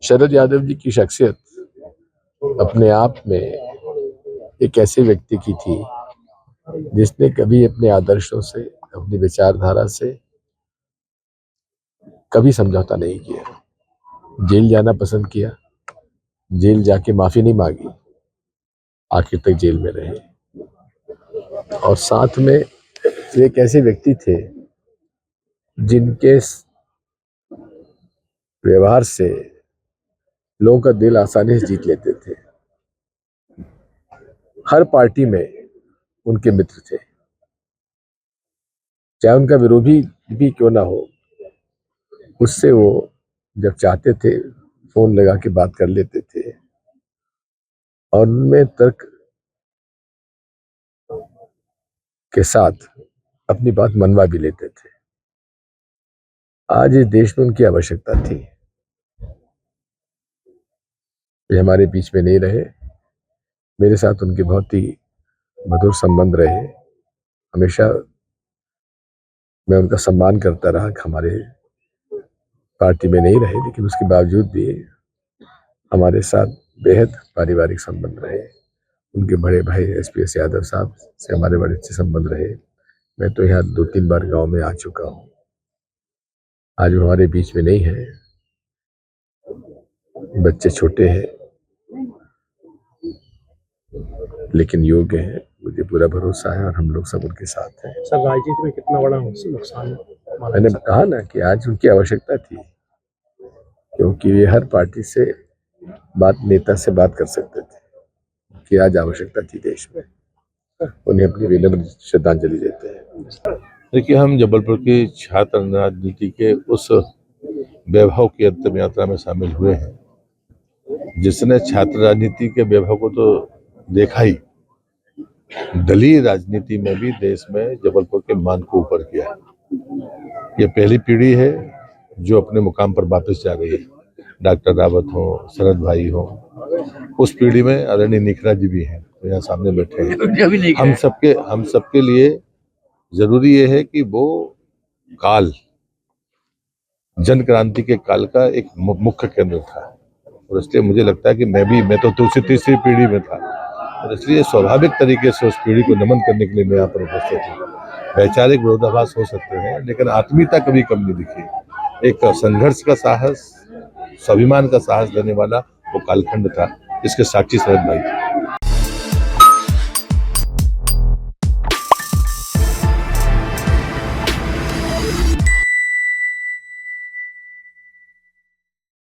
शरद यादव जी की शख्सियत अपने आप में एक ऐसे व्यक्ति की थी जिसने कभी अपने आदर्शों से, अपनी विचारधारा से कभी समझौता नहीं किया। जेल जाना पसंद किया, जेल जाके माफी नहीं मांगी, आखिर तक जेल में रहे। और साथ में एक ऐसे व्यक्ति थे जिनके व्यवहार से लोगों का दिल आसानी से जीत लेते थे। हर पार्टी में उनके मित्र थे, चाहे उनका विरोधी भी क्यों ना हो, उससे वो जब चाहते थे फोन लगा के बात कर लेते थे और उनमें तर्क के साथ अपनी बात मनवा भी लेते थे। आज इस देश में उनकी आवश्यकता थी। वे हमारे बीच में नहीं रहे। मेरे साथ उनके बहुत ही मधुर संबंध रहे। हमेशा मैं उनका सम्मान करता रहा। हमारे पार्टी में नहीं रहे, लेकिन उसके बावजूद भी हमारे साथ बेहद पारिवारिक संबंध रहे। उनके बड़े भाई एसपीएस यादव साहब से हमारे बड़े अच्छे संबंध रहे। मैं तो यहाँ 2-3 बार गांव में आ चुका हूँ। आज वो हमारे बीच में नहीं है, बच्चे छोटे हैं लेकिन योग्य है। मुझे पूरा भरोसा है और हम लोग सब उनके साथ हैं। सर, राजनीति में कितना बड़ा नुकसान है? मैंने कहा ना कि आज उनकी आवश्यकता थी, क्योंकि वे हर पार्टी से नेता से बात कर सकते थे कि आज आवश्यकता थी देश में। उन्हें अपनी विनम्र श्रद्धांजलि देते हैं। देखिए, हम जबलपुर की छात्र राजनीति के उस वैभव की अंतिम यात्रा में शामिल हुए हैं जिसने छात्र राजनीति के वैभव को तो देखा ही, दलीय राजनीति में भी देश में जबलपुर के मान को ऊपर किया। ये पहली पीढ़ी है जो अपने मुकाम पर वापस जा रही है। डॉक्टर रावत हो, शरद भाई हो, उस पीढ़ी में आदरणीय निखरा जी भी हैं, तो यहाँ सामने बैठे हैं। हम सबके लिए जरूरी ये है कि वो काल जन क्रांति के काल का एक मुख्य केंद्र था, और इसलिए मुझे लगता है कि मैं तो दूसरी तीसरी पीढ़ी में था, और इसलिए स्वाभाविक तरीके से उस पीढ़ी को नमन करने के लिए मैं यहाँ पर उपस्थित हूँ। वैचारिक विरोधाभास हो सकते हैं, लेकिन आत्मीयता कभी कम नहीं दिखी। एक संघर्ष का साहस, स्वाभिमान का साहस देने वाला वो कालखंड था, जिसके साक्षी शरद भाई।